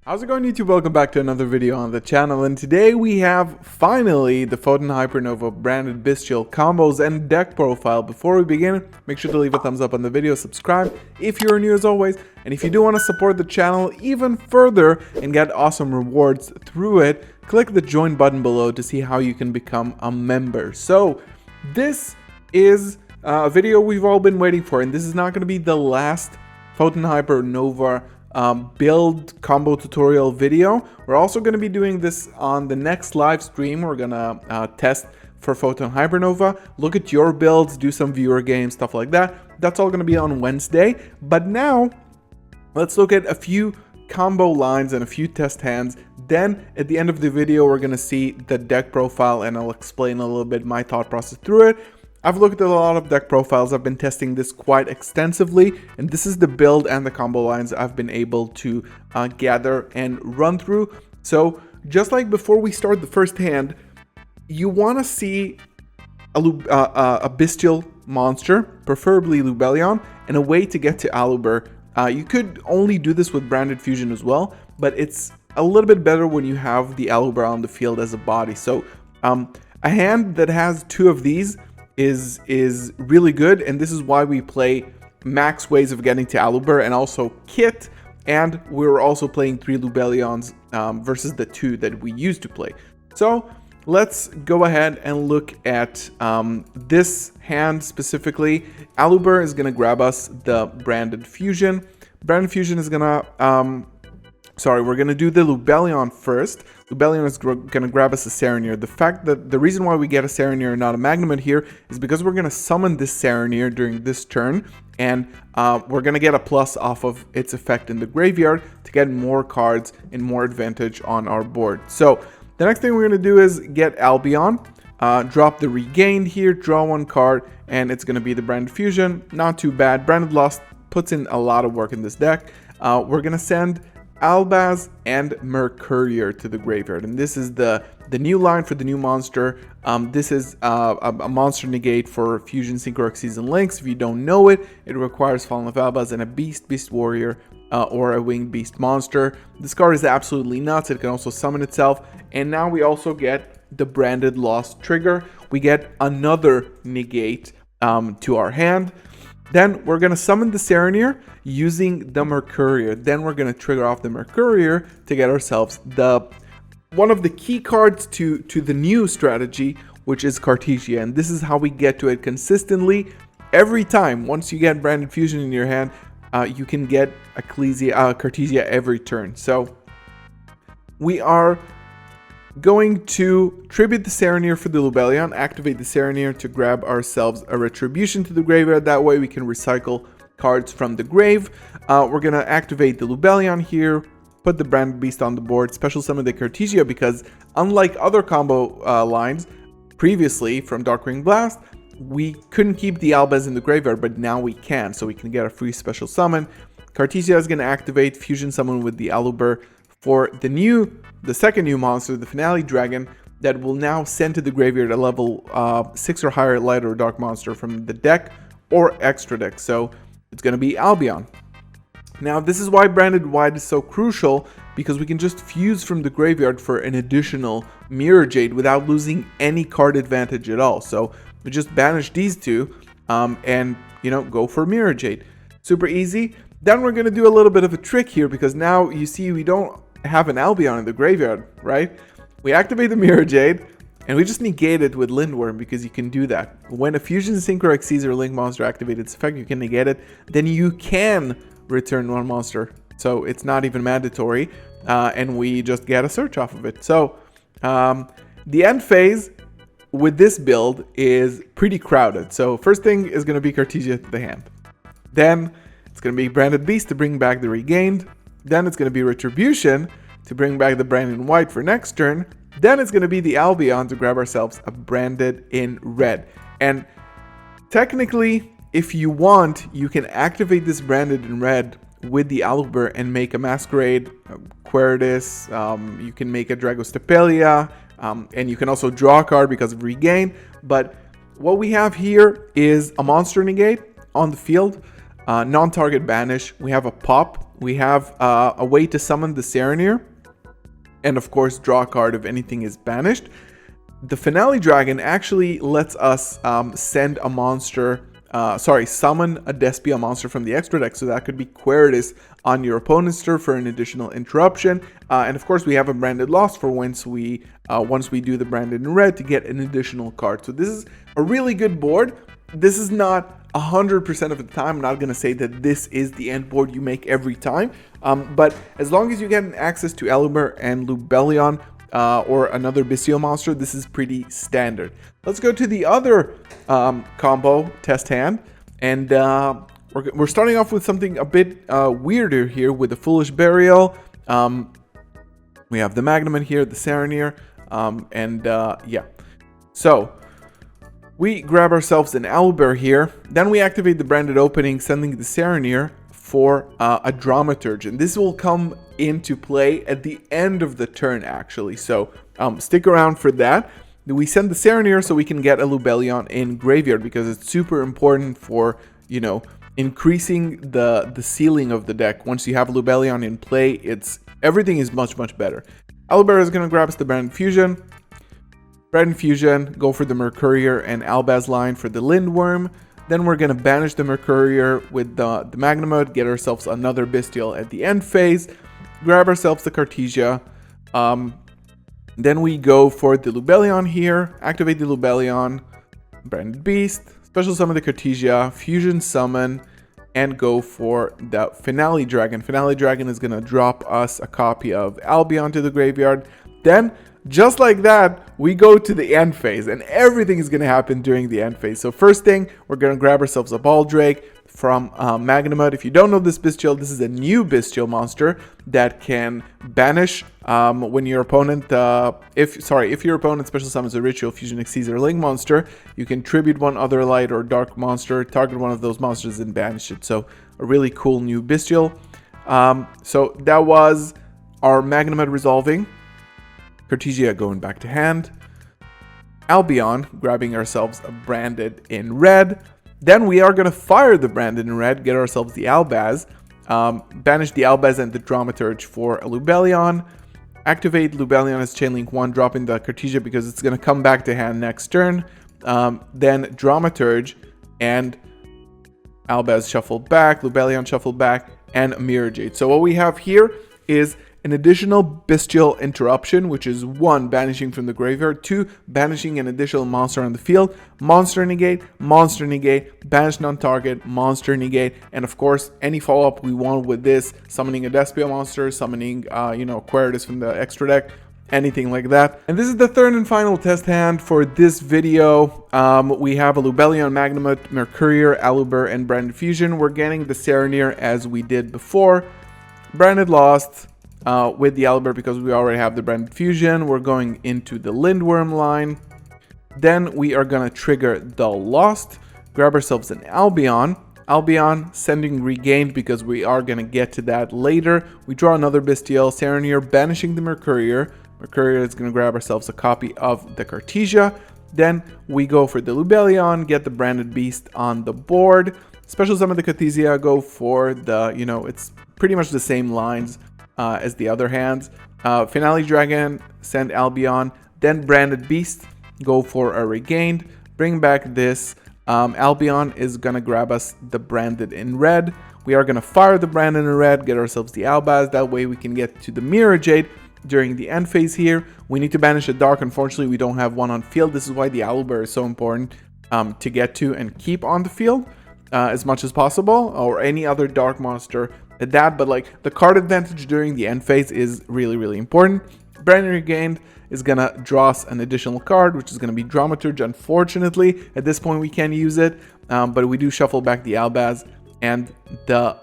How's it going, YouTube? Welcome back to another video on the channel, and today we have finally the Photon Hypernova branded BYSTIAL combos and deck profile. Before we begin, make sure to leave a thumbs up on the video, subscribe if you're new as always, and if you do want to support the channel even further and get awesome rewards through it, click the join button below to see how you can become a member. So this is a video we've all been waiting for, and this is not going to be the last Photon Hypernova build combo tutorial video. We're also going to be doing this on the next live stream. We're gonna test for Photon Hypernova, look at your builds, do some viewer games, stuff like that. That's all going to be on Wednesday. But now let's look at a few combo lines and a few test hands. Then at the end of the video, we're going to see the deck profile and I'll explain a little bit my thought process through it. I've looked at a lot of deck profiles. I've been testing this quite extensively, and this is the build and the combo lines I've been able to gather and run through. So just like before we start the first hand, you want to see a BYSTIAL monster, preferably Lubellion, and a way to get to Aluber. You could only do this with Branded Fusion as well, but it's a little bit better when you have the Aluber on the field as a body. So a hand that has two of these is really good, and this is why we play max ways of getting to Aluber and also Kit, and we're also playing 3 Lubellions versus the 2 that we used to play. So let's go ahead and look at this hand specifically. Aluber is going to grab us the Branded Fusion. Branded Fusion is going to we're going to do the Lubellion first. Lubellion is going to grab us a Serenir. The reason why we get a Serenir and not a Magnamite here is because we're going to summon this Serenir during this turn, and we're going to get a plus off of its effect in the graveyard to get more cards and more advantage on our board. So the next thing we're going to do is get Albion, drop the Regained here, draw one card, and it's going to be the Branded Fusion. Not too bad. Branded Lost puts in a lot of work in this deck. We're going to send Albaz and Mercurier to the graveyard, and this is the new line for the new monster. This is a monster negate for Fusion Synchro Xyz and Lynx. If you don't know it, it requires Fallen of Albaz and a Beast Warrior or a Winged Beast monster. This card is absolutely nuts. It can also summon itself, and now we also get the Branded Lost trigger. We get another negate to our hand. Then we're going to summon the Serenir using the Mercurier. Then we're going to trigger off the Mercurier to get ourselves one of the key cards to the new strategy, which is Cartesia. And this is how we get to it consistently. Every time, once you get Branded Fusion in your hand, you can get a Cartesia every turn. So we are going to tribute the Serenir for the Lubellion, activate the Serenir to grab ourselves a Retribution to the graveyard. That way we can recycle cards from the grave. We're going to activate the Lubellion here, put the Branded Beast on the board, special summon the Cartesia, because unlike other combo lines previously from Darkwing Blast, we couldn't keep the Albaz in the graveyard, but now we can, so we can get a free special summon. Cartesia is going to activate Fusion Summon with the Aluber for the second new monster, the Finale Dragon, that will now send to the graveyard a level 6 or higher light or dark monster from the deck or extra deck. So it's going to be Albion. Now this is why Branded White is so crucial, because we can just fuse from the graveyard for an additional Mirror Jade without losing any card advantage at all. So we just banish these two and go for Mirror Jade. Super easy. Then we're going to do a little bit of a trick here, because now you see we don't have an Albion in the graveyard, right? We activate the Mirror Jade and we just negate it with Lindworm, because you can do that. When a Fusion Synchro Xyz or Link monster activates its effect, you can negate it. Then you can return one monster. So it's not even mandatory. And we just get a search off of it. So the end phase with this build is pretty crowded. So first thing is going to be Cartesia to the hand. Then it's going to be Branded Beast to bring back the Regained. Then it's going to be Retribution to bring back the Branded White for next turn. Then it's going to be the Albion to grab ourselves a Branded in red. And technically, if you want, you can activate this Branded in red with the Aluber and make a Masquerade, Queritus, you can make a Dragostapelia, and you can also draw a card because of Regain. But what we have here is a monster negate on the field, non-target banish. We have a pop we have a way to summon the Serenir, and of course draw a card if anything is banished. The Finale Dragon actually lets us send a monster, summon a Despia monster from the extra deck, so that could be Queritus on your opponent's turn for an additional interruption. And of course we have a Branded Lost for once we do the Branded in red to get an additional card. So this is a really good board. This is not 100% of the time. I'm not going to say that this is the end board you make every time, but as long as you get access to Aluber and Lubellion, or another Bestial monster, this is pretty standard. Let's go to the other combo test hand, and we're starting off with something a bit weirder here with the Foolish Burial. We have the Magnum in here, the Serenir, yeah. So we grab ourselves an Owlbear here, then we activate the Branded Opening, sending the Serenir for a Dramaturge, and this will come into play at the end of the turn actually, so stick around for that. We send the Serenir so we can get a Lubellion in graveyard, because it's super important for, you know, increasing the ceiling of the deck. Once you have a Lubellion in play, everything is much better. Owlbear is going to grab us the Branded Fusion. Branded Fusion, go for the Mercurier and Albaz line for the Lindworm. Then we're going to banish the Mercurier with the Magnum Mode, get ourselves another Bestial at the end phase, grab ourselves the Cartesia. Then we go for the Lubellion here, activate the Lubellion, Branded Beast, special summon the Cartesia, Fusion Summon, and go for the Finale Dragon. Finale Dragon is going to drop us a copy of Albion to the graveyard. Then, just like that, we go to the end phase, and everything is going to happen during the end phase. So first thing, we're going to grab ourselves a Baldrake from Magnamud. If you don't know this Bestial, this is a new Bestial monster that can banish when your opponent, if your opponent special summons a Ritual, Fusion, Xyz, or Link monster, you can tribute one other light or dark monster, target one of those monsters, and banish it. So a really cool new Bestial. So that was our Magnamud resolving. Cartesia going back to hand. Albion grabbing ourselves a Branded in red. Then we are going to fire the Branded in red, get ourselves the Albaz, banish the Albaz and the Dramaturge for a Lubellion, activate Lubellion as Chainlink 1, dropping the Cartesia because it's going to come back to hand next turn, then Dramaturge and Albaz shuffled back, Lubellion shuffled back, and Mirror Jade. So what we have here is an additional Bestial interruption, which is 1, banishing from the graveyard, 2, banishing an additional monster on the field, monster negate, banish non-target, monster negate, and of course, any follow-up we want with this, summoning a Despia monster, summoning, Queritus from the extra deck, anything like that. And this is the third and final test hand for this video. We have a Lubellion, Magnamut, Mercurier, Aluber, and Branded Fusion. We're getting the Serenir as we did before. Branded Lost. With the Owlbear because we already have the Branded Fusion. We're going into the Lindworm line. Then we are going to trigger the Lost, grab ourselves an Albion. Albion sending Regained because we are going to get to that later. We draw another Bestial, Serenir, banishing the Mercurier. Mercurier is going to grab ourselves a copy of the Cartesia. Then we go for the Lubellion, get the Branded Beast on the board. Special summon the Cartesia, go for the, it's pretty much the same lines as the other hands. Finale Dragon, send Albion, then Branded Beast, go for a Regained, bring back this. Albion is gonna grab us the Branded in red. We are gonna fire the Branded in red, get ourselves the Albaz, that way we can get to the Mirror Jade during the end phase here. We need to banish a dark, unfortunately we don't have one on field. This is why the Owlbear is so important to get to and keep on the field as much as possible, or any other dark monster at that, but like the card advantage during the end phase is really important. Branded Regained is gonna draw us an additional card, which is gonna be Dramaturge. Unfortunately, at this point we can't use it, but we do shuffle back the Albaz and the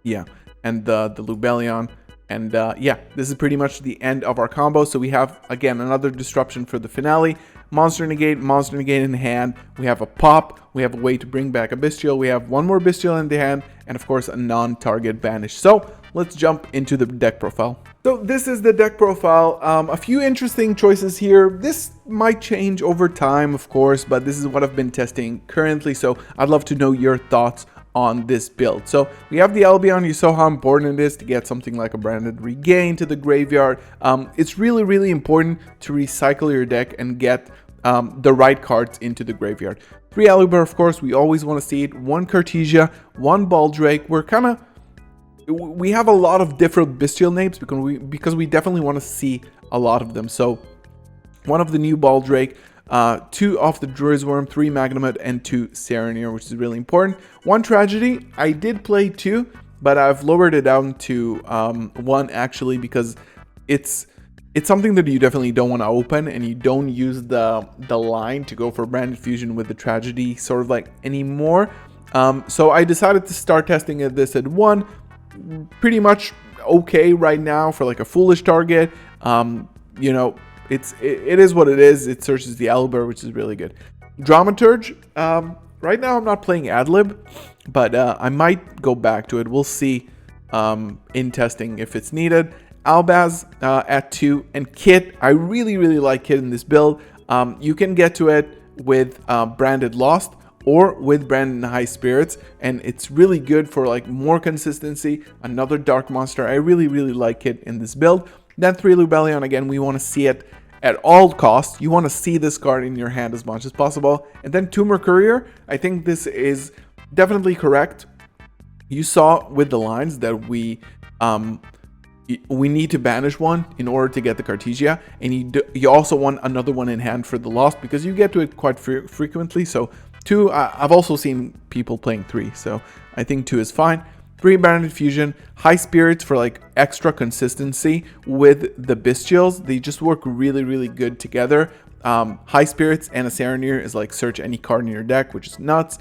Lubellion, and this is pretty much the end of our combo. So we have again another disruption for the finale. Monster negate in hand. We have a pop. We have a way to bring back a Bestial. We have one more Bestial in the hand, and of course a non-target banish. So let's jump into the deck profile. So this is the deck profile. A few interesting choices here. This might change over time, of course, but this is what I've been testing currently. So I'd love to know your thoughts on this build. So we have the Albion. You saw how important it is to get something like a branded Regain to the graveyard. It's really, really important to recycle your deck and get the right cards into the graveyard. 3 Aluber, of course, we always want to see it. 1 Cartesia, 1 Baldrake. We have a lot of different bestial names because we definitely want to see a lot of them. So 1 of the new Baldrake, 2 of the Druisworm, 3 Magnamut, and 2 Serenir, which is really important. 1 Tragedy, I did play 2, but I've lowered it down to 1 actually, because it's something that you definitely don't want to open, and you don't use the line to go for branded fusion with the Tragedy sort of like anymore. So I decided to start testing this at 1. Pretty much okay right now for like a foolish target. You know, it is what it is. It searches the Aluber, which is really good. Dramaturge, right now I'm not playing Adlib, but I might go back to it. We'll see in testing if it's needed. Albaz at 2, and Kit. I really, really like Kit in this build. You can get to it with branded Lost or with branded High Spirits, and it's really good for like more consistency. Another dark monster. I really, really like Kit in this build. Then 3 Lubellion. Again, we want to see it at all costs. You want to see this card in your hand as much as possible. And then 2 Mercurier. I think this is definitely correct. You saw with the lines that we need to banish 1 in order to get the Cartesia, and you also want another one in hand for the Lost, because you get to it quite frequently. So 2, I've also seen people playing 3, so I think 2 is fine. 3 Branded Fusion, High Spirits for like extra consistency with the Bestials. They just work really, really good together. High Spirits and a Serenir is like search any card in your deck, which is nuts.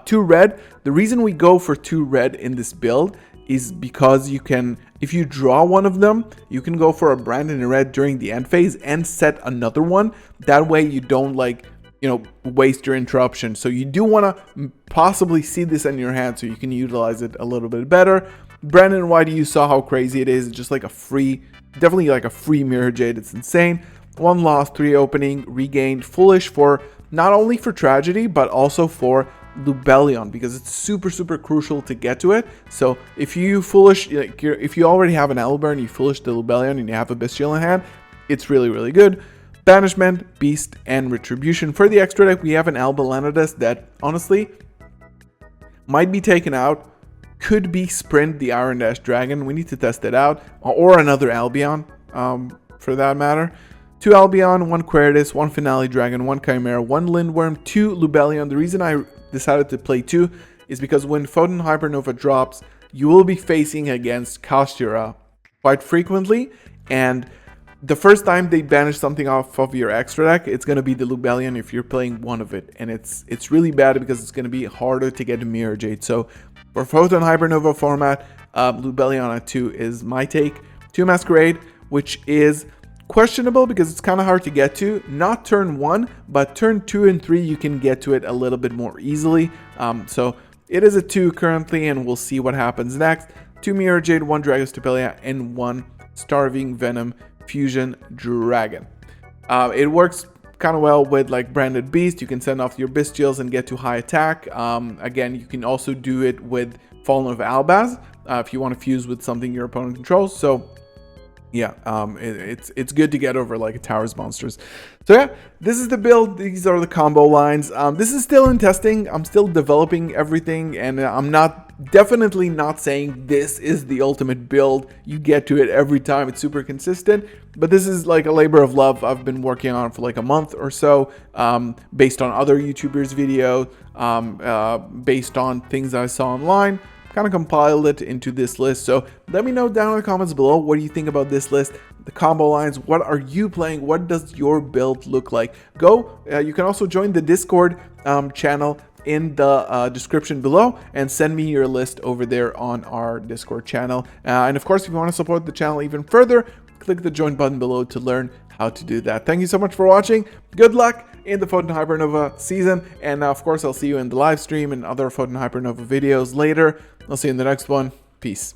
2 red. The reason we go for 2 red in this build is because you can, if you draw one of them, you can go for a branded red during the end phase and set another one. That way you don't like, you know, waste your interruption. So you do want to possibly see this in your hand so you can utilize it a little bit better. Brandon White, you saw how crazy it is. It's just like a free, definitely like a free Mirror Jade. It's insane. 1 lost, 3 opening, regained, foolish for not only for Tragedy but also for Lubellion, because it's super, super crucial to get to it. So if you foolish, like if you already have an Aluber and you foolish the Lubellion and you have a Bestial in hand, it's really, really good. Banishment, Beast, and Retribution. For the extra deck, we have an Albalanidus that honestly might be taken out. Could be Sprint, the Iron Dash Dragon. We need to test it out. Or another Albion, for that matter. 2 Albion, 1 Queritus, 1 Finale Dragon, 1 Chimera, 1 Lindworm, 2 Lubellion. The reason I decided to play 2 is because when Photon Hypernova drops, you will be facing against Kashtira quite frequently, and the first time they banish something off of your extra deck, it's going to be the Lubellion if you're playing one of it, and it's really bad because it's going to be harder to get a Mirror Jade. So for Photon Hypernova format, Lubellion at 2 is my take. 2 Masquerade, which is questionable because it's kind of hard to get to. Not turn 1, but turn 2 and 3 you can get to it a little bit more easily. So it is a 2 currently, and we'll see what happens next. 2 Mirror Jade, 1 Dragostapelia, and 1 Starving Venom Fusion Dragon. It works kind of well with like Branded Beast. You can send off your Bestials and get to high attack. Again, you can also do it with Fallen of Albaz if you want to fuse with something your opponent controls. So yeah, it's good to get over like a Tower's monsters. So yeah, this is the build. These are the combo lines. This is still in testing. I'm still developing everything, and I'm definitely not saying this is the ultimate build. You get to it every time. It's super consistent, but this is like a labor of love I've been working on for like a month or so, based on other YouTubers' videos, based on things I saw online. Kind of compiled it into this list. So let me know down in the comments below, what do you think about this list, the combo lines? What are you playing? What does your build look like? You can also join the Discord channel in the description below and send me your list over there on our Discord channel. And of course, if you want to support the channel even further, click the join button below to learn how to do that. Thank you so much for watching. Good luck in the Photon Hypernova season, and of course I'll see you in the live stream and other Photon Hypernova videos later. I'll see you in the next one. Peace.